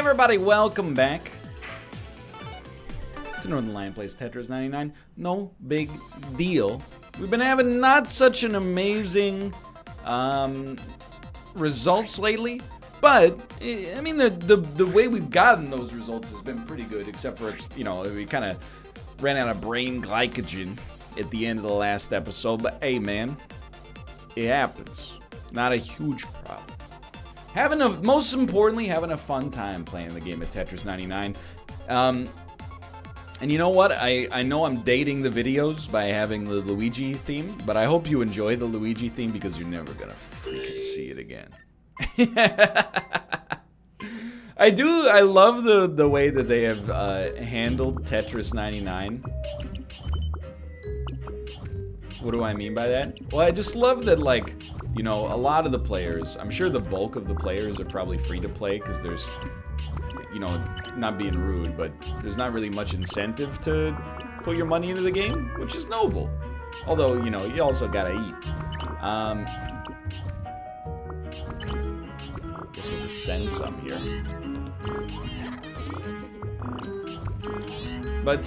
everybody, welcome back to Northernlion plays Tetris 99. No big deal. We've been having not such an amazing results lately, but I mean the way we've gotten those results has been pretty good, except for, you know, we kind of ran out of brain glycogen at the end of the last episode. But hey, man, it happens. Not a huge problem. Most importantly, having a fun time playing the game of Tetris 99. And you know what? I know I'm dating the videos by having the Luigi theme, but I hope you enjoy the Luigi theme because you're never gonna freaking see it again. I love the way that they have handled Tetris 99. What do I mean by that? Well, I just love that, like, you know, a lot of the players, I'm sure the bulk of the players are probably free to play because there's, you know, not being rude, but there's not really much incentive to put your money into the game, which is noble. Although, you know, you also gotta eat. Guess we'll just send some here. But,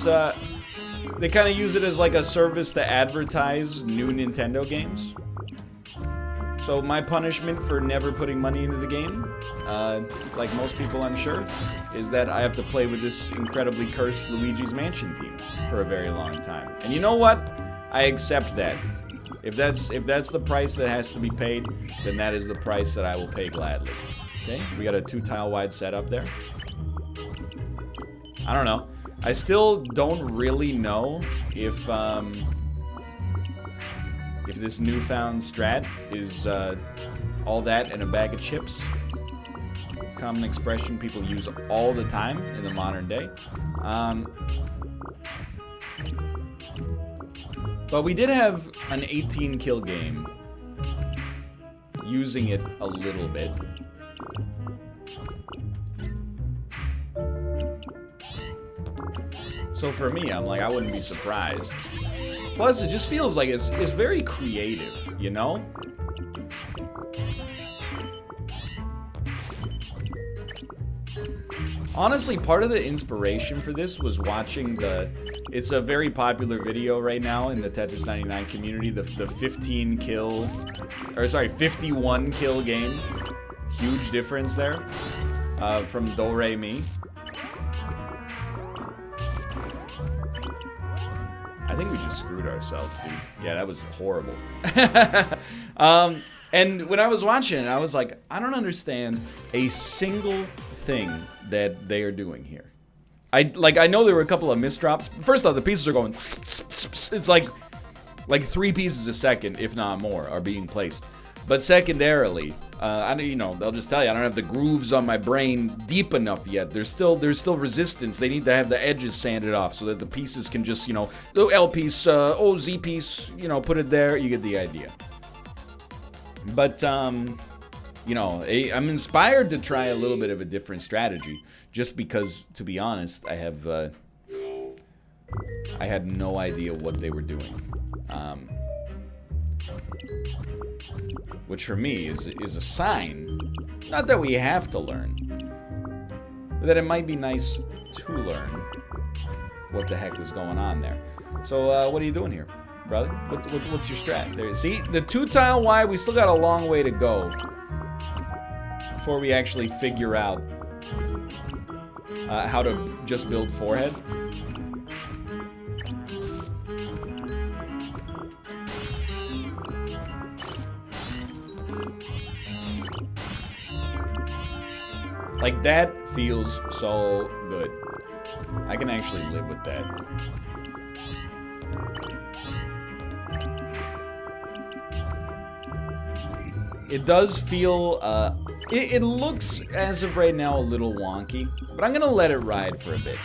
they kind of use it as like a service to advertise new Nintendo games. So my punishment for never putting money into the game, like most people I'm sure, is that I have to play with this incredibly cursed Luigi's Mansion theme for a very long time. And you know what? I accept that. If that's the price that has to be paid, then that is the price that I will pay gladly. Okay? We got a 2-tile wide setup there. I don't know. I still don't really know if this newfound strat is all that and a bag of chips. Common expression people use all the time in the modern day. But we did have an 18-kill game using it a little bit. So for me, I'm like, I wouldn't be surprised. Plus, it just feels like it's very creative, you know? Honestly, part of the inspiration for this was watching it's a very popular video right now in the Tetris 99 community, the 51 kill game. Huge difference there, from Do Re Mi. I think we just screwed ourselves, dude. Yeah, that was horrible. And when I was watching it, I was like, I don't understand a single thing that they are doing here. I know there were a couple of misdrops. First off, the pieces are going. It's like 3 pieces a second, if not more, are being placed. But secondarily, you know, they'll just tell you I don't have the grooves on my brain deep enough yet. There's still resistance. They need to have the edges sanded off so that the pieces can just, you know, L piece, Z piece, you know, put it there. You get the idea. But you know, I'm inspired to try a little bit of a different strategy, just because, to be honest, I had no idea what they were doing. Which for me is a sign, not that we have to learn, but that it might be nice to learn what the heck was going on there. So what are you doing here, brother? What's your strat? There, see, the 2-tile wide, we still got a long way to go before we actually figure out how to just build forehead. Like, that feels so good. I can actually live with that. It does feel, it looks, as of right now, a little wonky, but I'm gonna let it ride for a bit.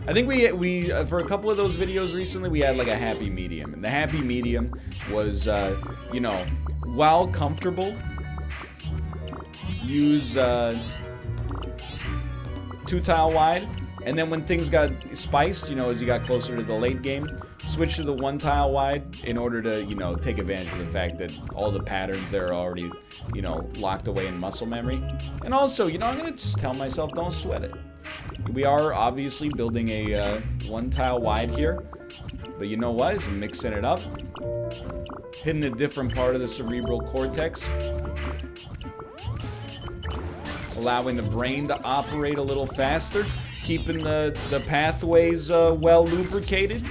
I think we for a couple of those videos recently, we had like a happy medium. And the happy medium was, you know, while comfortable, use, 2-tile wide, and then when things got spiced, you know, as you got closer to the late game, switch to the one tile wide in order to, you know, take advantage of the fact that all the patterns there are already, you know, locked away in muscle memory. And also, you know, I'm going to just tell myself, don't sweat it. We are obviously building a one tile wide here. But you know what? It's mixing it up. Hitting a different part of the cerebral cortex. Allowing the brain to operate a little faster. Keeping the pathways well lubricated.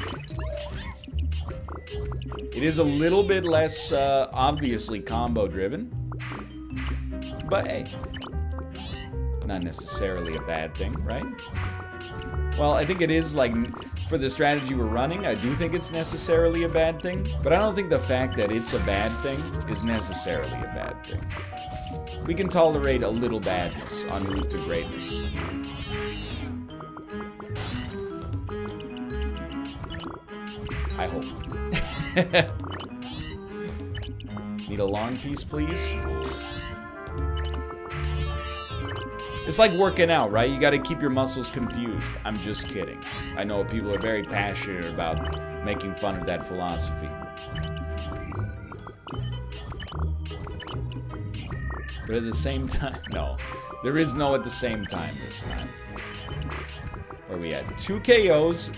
It is a little bit less obviously combo driven. But hey, not necessarily a bad thing, right? Well, I think it is, like, for the strategy we're running, I do think it's necessarily a bad thing. But I don't think the fact that it's a bad thing is necessarily a bad thing. We can tolerate a little badness en route to greatness. I hope. Need a long piece, please? It's like working out, right? You gotta keep your muscles confused. I'm just kidding. I know people are very passionate about making fun of that philosophy. But at the same time, no. There is no at the same time this time. Where we at? 2 KOs.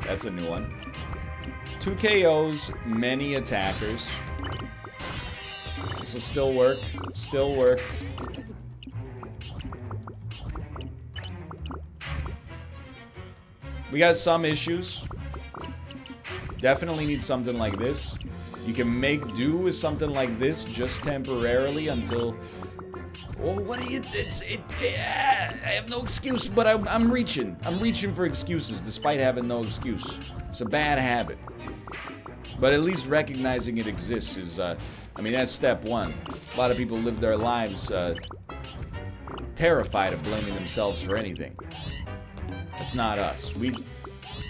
That's a new one. 2 KOs, many attackers. This will still work. Still work. We got some issues. Definitely need something like this. You can make do with something like this just temporarily until... Well, what are you... I have no excuse, but I'm reaching. I'm reaching for excuses despite having no excuse. It's a bad habit. But at least recognizing it exists is... I mean, that's step one. A lot of people live their lives terrified of blaming themselves for anything. That's not us.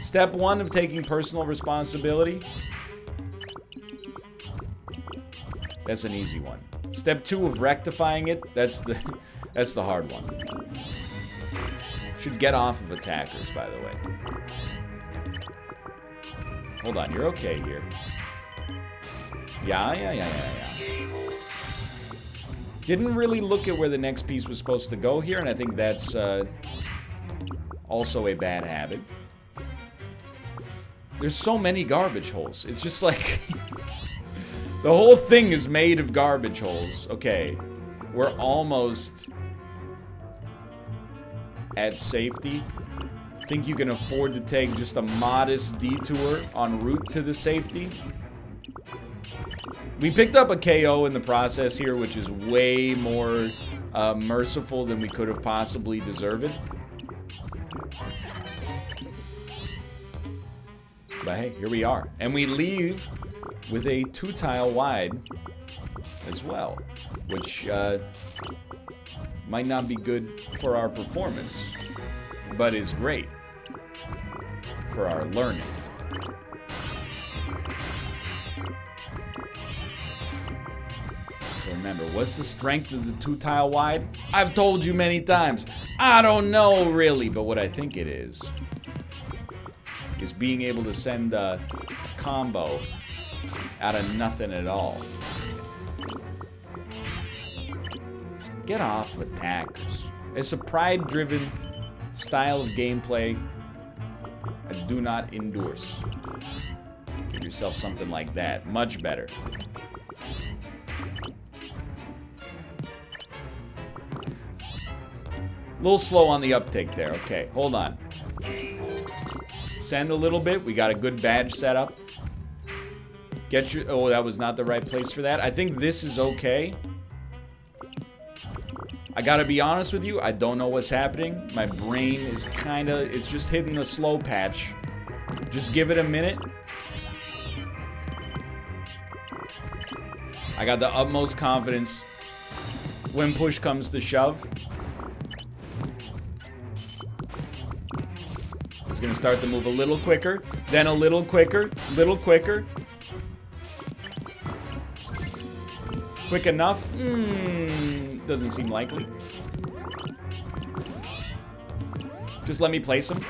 Step one of taking personal responsibility. That's an easy one. Step two of rectifying it. That's the hard one. Should get off of attackers, by the way. Hold on, you're okay here. Yeah. Didn't really look at where the next piece was supposed to go here, and I think that's also a bad habit. There's so many garbage holes. It's just like... the whole thing is made of garbage holes. Okay. We're almost at safety. Think you can afford to take just a modest detour en route to the safety? We picked up a KO in the process here, which is way more merciful than we could have possibly deserved. But hey, here we are. And we leave with a 2-tile wide as well, which might not be good for our performance, but is great for our learning. So remember, what's the strength of the 2-tile wide? I've told you many times. I don't know really, but what I think it is being able to send a combo out of nothing at all. Get off attackers. It's a pride-driven style of gameplay I do not endorse. Give yourself something like that. Much better. A little slow on the uptake there. Okay, hold on. Send a little bit. We got a good badge set up. Get your... Oh, that was not the right place for that. I think this is okay. I gotta be honest with you. I don't know what's happening. My brain is kind of... It's just hitting the slow patch. Just give it a minute. I got the utmost confidence when push comes to shove. It's gonna start to move a little quicker, then a little quicker, Quick enough? Doesn't seem likely. Just let me place him.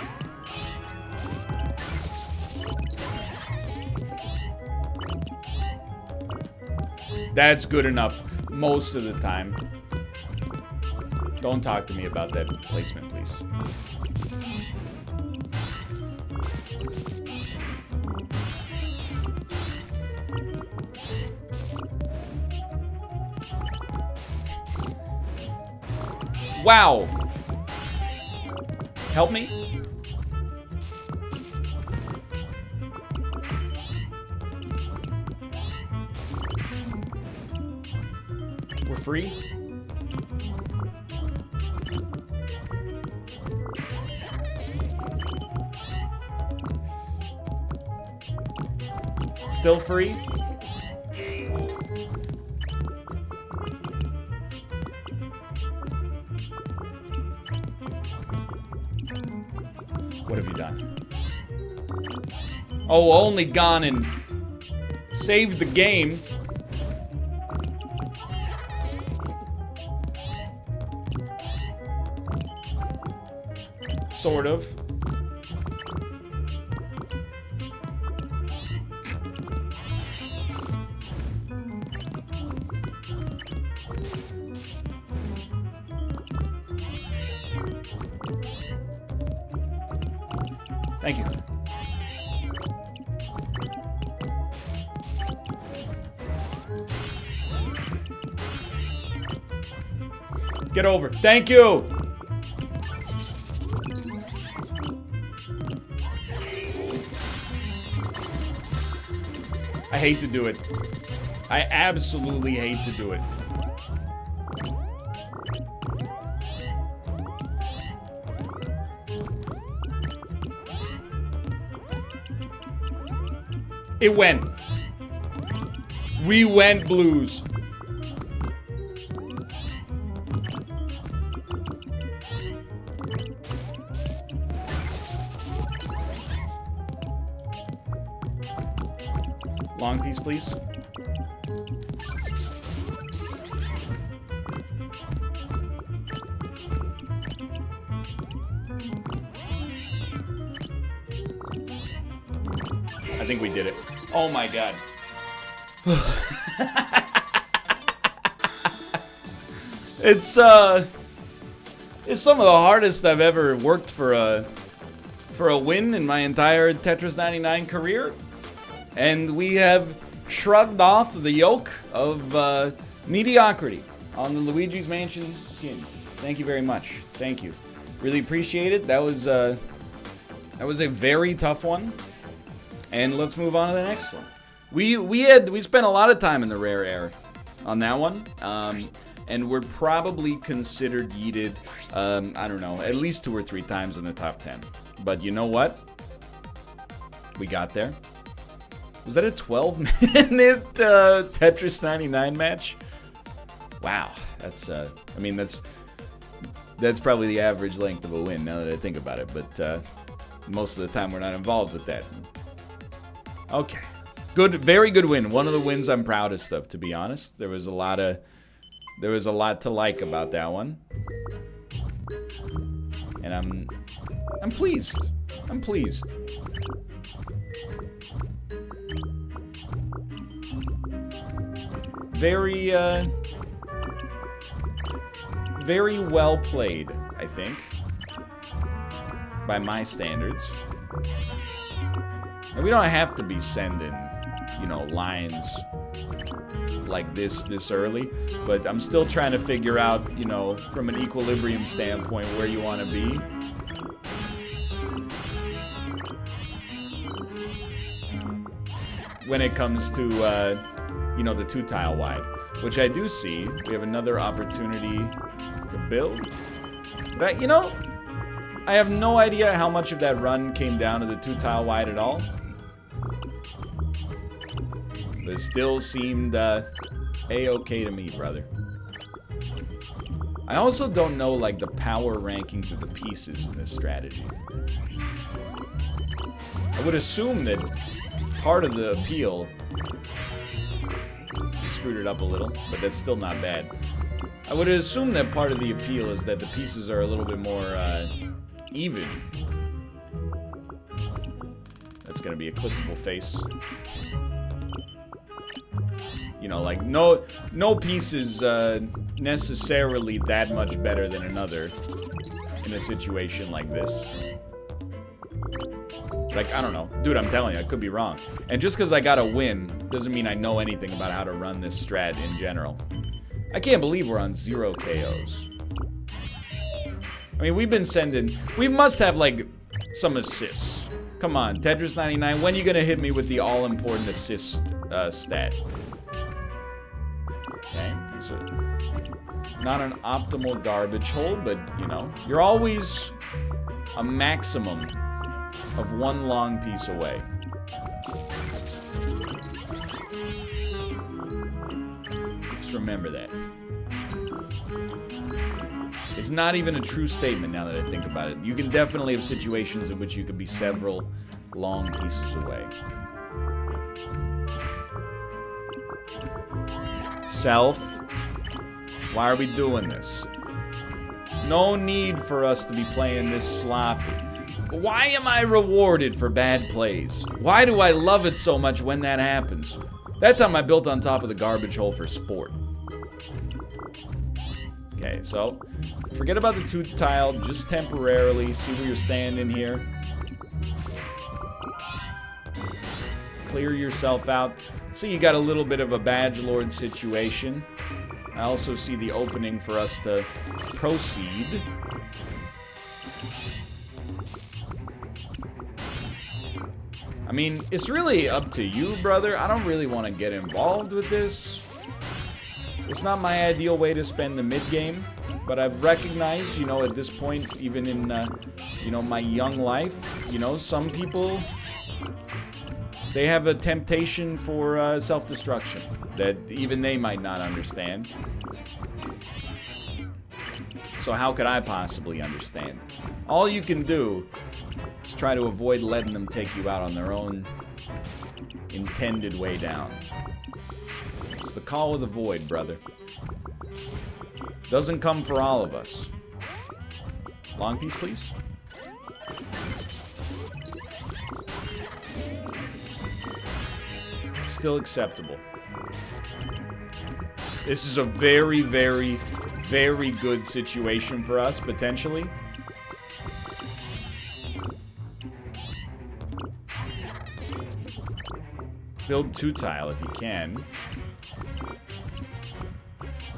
That's good enough most of the time. Don't talk to me about that placement, please. Wow. Help me. We're free. Still free. What have you done? Oh, only gone and saved the game. Sort of. Thank you. Get over. Thank you. I hate to do it. I absolutely hate to do it. It went. We went blues. Long piece, please. I think we did it. Oh my god. It's some of the hardest I've ever worked for a win in my entire Tetris 99 career. And we have shrugged off the yoke of mediocrity on the Luigi's Mansion skin. Thank you very much. Thank you. Really appreciate it. That was a very tough one. And let's move on to the next one. We spent a lot of time in the rare air on that one. And we're probably considered yeeted, I don't know, at least 2 or 3 times in the top 10. But you know what? We got there. Was that a 12-minute Tetris 99 match? Wow, that's I mean that's probably the average length of a win now that I think about it. But most of the time we're not involved with that. Okay, good, very good win. One of the wins I'm proudest of, to be honest. There was a lot to like about that one, and I'm pleased. I'm pleased. Very, very well played, I think, by my standards. And we don't have to be sending, you know, lines like this early, but I'm still trying to figure out, you know, from an equilibrium standpoint, where you want to be. When it comes to, you know, the 2-tile wide, which I do see. We have another opportunity to build. But, you know, I have no idea how much of that run came down to the 2-tile wide at all. But it still seemed A-okay to me, brother. I also don't know, like, the power rankings of the pieces in this strategy. I would assume that part of the appeal... Screwed it up a little, but that's still not bad. I would assume that part of the appeal is that the pieces are a little bit more even. That's gonna be a clickable face. You know, like, no piece is necessarily that much better than another in a situation like this. Like, I don't know. Dude, I'm telling you, I could be wrong. And just because I got a win doesn't mean I know anything about how to run this strat in general. I can't believe we're on 0 KOs. I mean, we've been sending... We must have, like, some assists. Come on, Tetris 99, when are you going to hit me with the all-important assist stat? Okay, so not an optimal garbage hole, but, you know, you're always a maximum of one long piece away. Just remember that. It's not even a true statement now that I think about it. You can definitely have situations in which you could be several long pieces away. Self, why are we doing this? No need for us to be playing this sloppy. Why am I rewarded for bad plays? Why do I love it so much when that happens? That time I built on top of the garbage hole for sport. Okay, so forget about the 2 tile, just temporarily. See where you're standing here. Clear yourself out. See, you got a little bit of a badge lord situation. I also see the opening for us to proceed. I mean, it's really up to you, brother. I don't really want to get involved with this. It's not my ideal way to spend the mid-game, but I've recognized, you know, at this point, even in, you know, my young life, you know, some people, they have a temptation for self-destruction that even they might not understand. So how could I possibly understand? All you can do is try to avoid letting them take you out on their own intended way down. It's the call of the void, brother. Doesn't come for all of us. Long piece, please. Still acceptable. This is a very, very, very good situation for us, potentially. Build 2 tile if you can.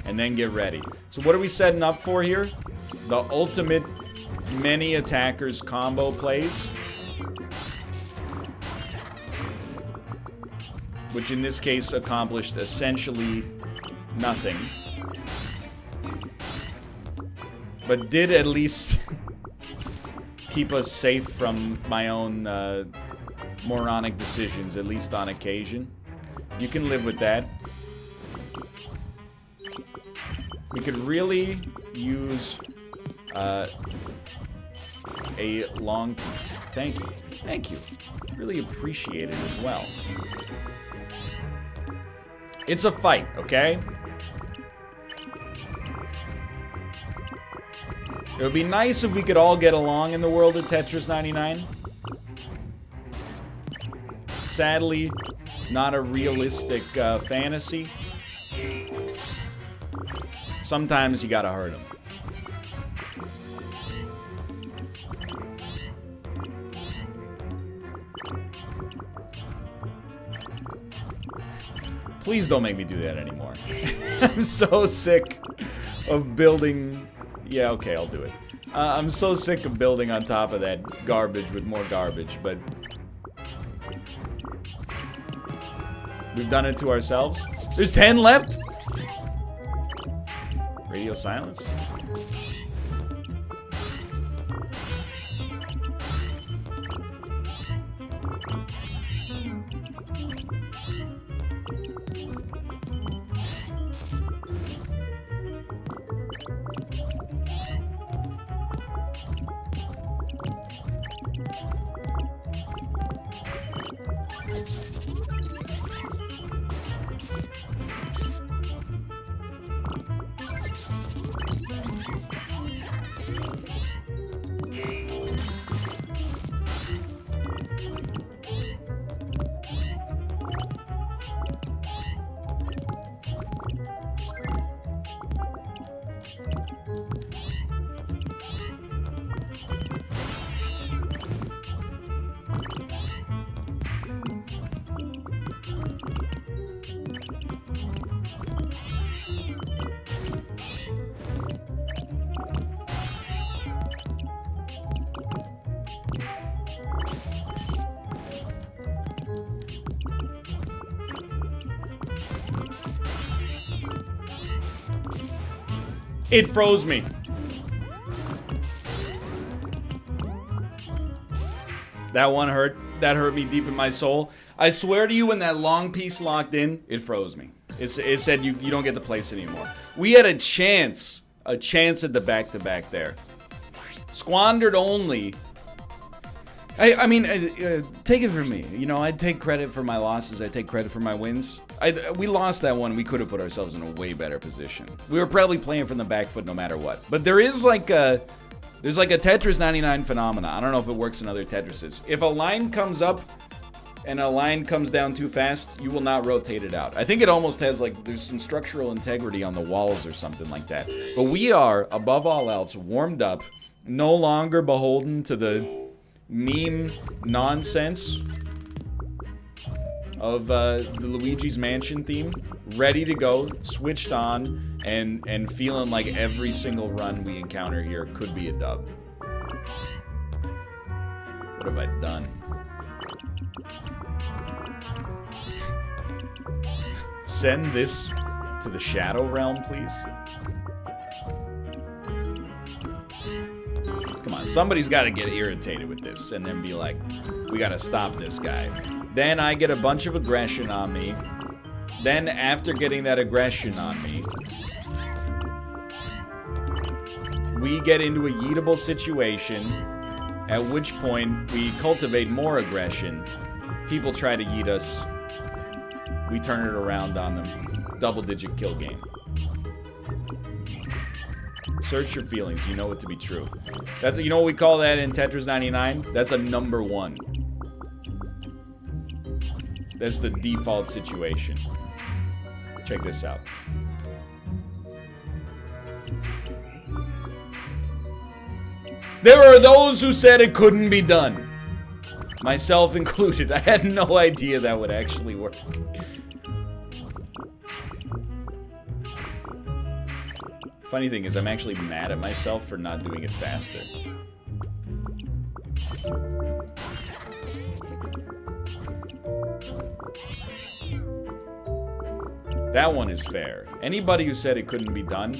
And then get ready. So what are we setting up for here? The ultimate many attackers combo plays. Which in this case accomplished essentially nothing. But did at least keep us safe from my own moronic decisions, at least on occasion. You can live with that. We could really use a long piece. Thank you. Thank you. Really appreciate it as well. It's a fight, okay? It would be nice if we could all get along in the world of Tetris 99. Sadly, not a realistic fantasy. Sometimes you gotta hurt them. Please don't make me do that anymore. I'm so sick of building... Yeah, okay, I'll do it. I'm so sick of building on top of that garbage with more garbage, but... We've done it to ourselves. There's 10 left? Radio silence? It froze me. That one hurt. That hurt me deep in my soul. I swear to you, when that long piece locked in, it froze me. It said you don't get to place anymore. We had a chance at the back-to-back there. Squandered only. I mean, take it from me. You know, I take credit for my losses. I take credit for my wins. We lost that one. We could have put ourselves in a way better position. We were probably playing from the back foot no matter what. But there is like a... There's like a Tetris 99 phenomena. I don't know if it works in other Tetrises. If a line comes up and a line comes down too fast, you will not rotate it out. I think it almost has like, there's some structural integrity on the walls or something like that. But we are, above all else, warmed up, no longer beholden to the meme nonsense of the Luigi's Mansion theme. Ready to go, switched on, and feeling like every single run we encounter here could be a dub. What have I done? Send this to the Shadow Realm, please. Come on, somebody's got to get irritated with this and then be like, we got to stop this guy. Then I get a bunch of aggression on me. Then, after getting that aggression on me, we get into a yeetable situation, at which point we cultivate more aggression. People try to yeet us. We turn it around on them. Double-digit kill game. Search your feelings. You know it to be true. That's, you know what we call that in Tetris 99? That's a number 1. That's the default situation. Check this out. There are those who said it couldn't be done. Myself included. I had no idea that would actually work. Funny thing is, I'm actually mad at myself for not doing it faster. That one is fair. Anybody who said it couldn't be done,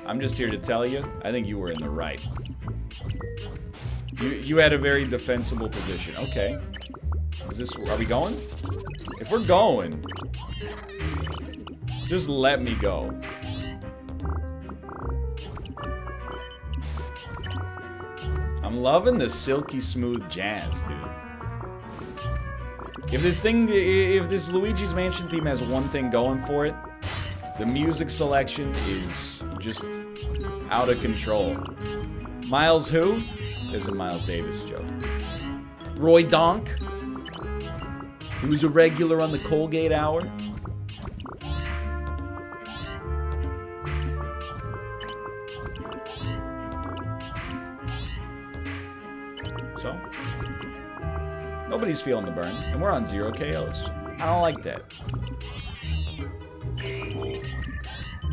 I'm just here to tell you, I think you were in the right. You had a very defensible position. Okay. Is this... Are we going? If we're going, just let me go. I'm loving the silky smooth jazz, dude. If this Luigi's Mansion theme has one thing going for it, the music selection is just out of control. Miles who? Is a Miles Davis joke. Roy Donk, who's a regular on the Colgate Hour. So, nobody's feeling the burn, and we're on 0 KOs. I don't like that.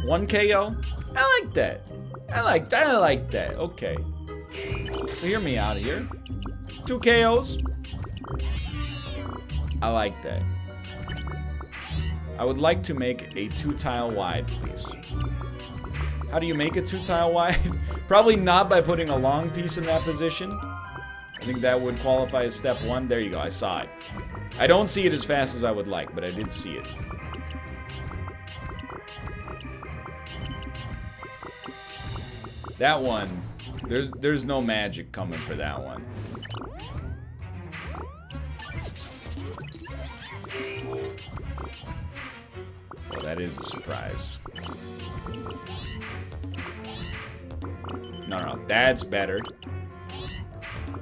1 KO? I like that. I like that. Okay. So hear me out here. 2 KOs? I like that. I would like to make a 2-tile wide, please. How do you make a 2-tile wide? Probably not by putting a long piece in that position. I think that would qualify as step 1. There you go, I saw it. I don't see it as fast as I would like, but I did see it. That one, there's no magic coming for that one. Well, that is a surprise. No, that's better.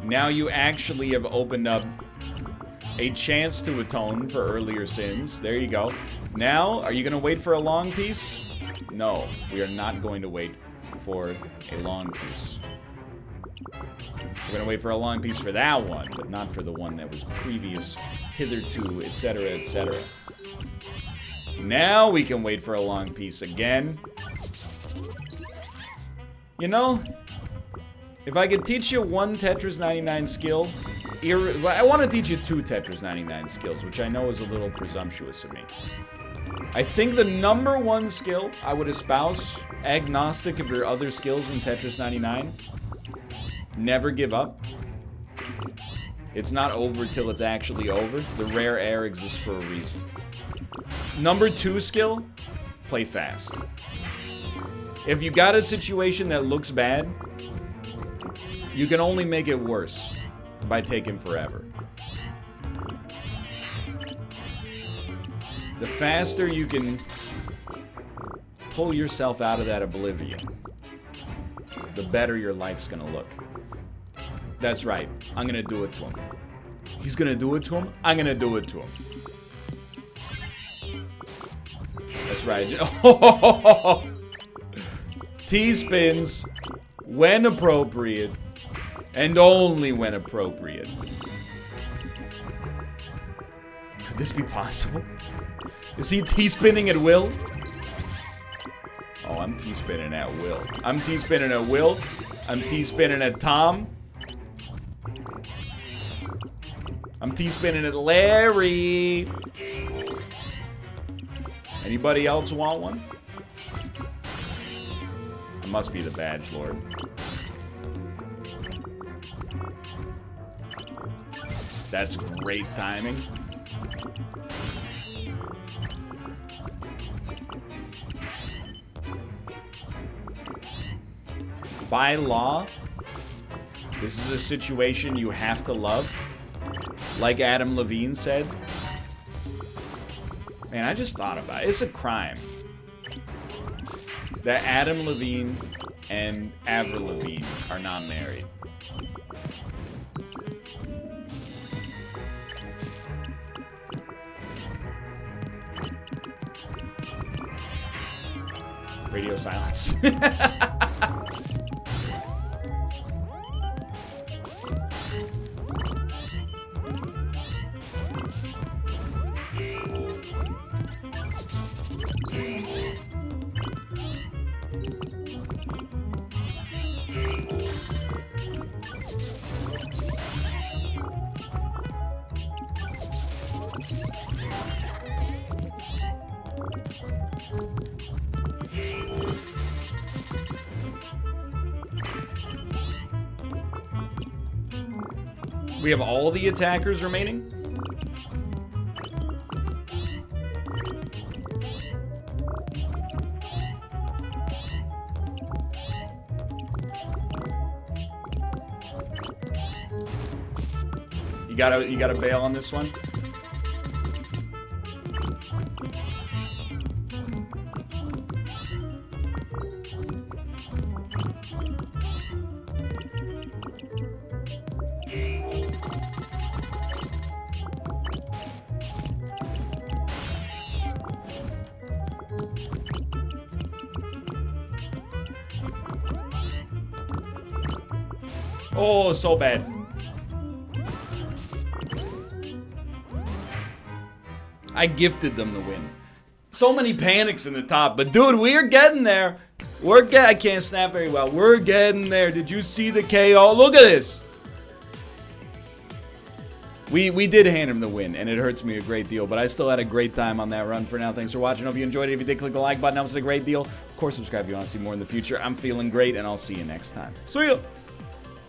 Now you actually have opened up a chance to atone for earlier sins. There you go. Now, are you going to wait for a long piece? No, we are not going to wait for a long piece. We're going to wait for a long piece for that one, but not for the one that was previous, hitherto, etc., etc. Now we can wait for a long piece again. You know, if I could teach you one Tetris 99 skill, I want to teach you 2 Tetris 99 skills, which I know is a little presumptuous of me. I think the #1 skill I would espouse, agnostic of your other skills in Tetris 99, never give up. It's not over till it's actually over. The rare air exists for a reason. #2 skill, play fast. If you got a situation that looks bad, you can only make it worse by taking forever. The faster you can pull yourself out of that oblivion, the better your life's gonna look. That's right. I'm gonna do it to him. He's gonna do it to him. I'm gonna do it to him. That's right. T-spins when appropriate and only when appropriate. Could this be possible? Is he T-spinning at will? Oh, I'm T-spinning at will. I'm T-spinning at will. I'm T-spinning at Tom. I'm T-spinning at Larry. Anybody else want one? I must be the badge lord. That's great timing. By law, this is a situation you have to love. Like Adam Levine said. Man, I just thought about it. It's a crime that Adam Levine and Avril Lavigne are not married. Radio silence. We have all the attackers remaining? You gotta bail on this one? Oh, so bad. I gifted them the win. So many panics in the top, but dude, we're getting there. I can't snap very well. We're getting there. Did you see the KO? Look at this. We did hand him the win, and it hurts me a great deal, but I still had a great time on that run. For now, thanks for watching. Hope you enjoyed it. If you did, click the like button. That was a great deal. Of course, subscribe if you want to see more in the future. I'm feeling great, and I'll see you next time. See ya.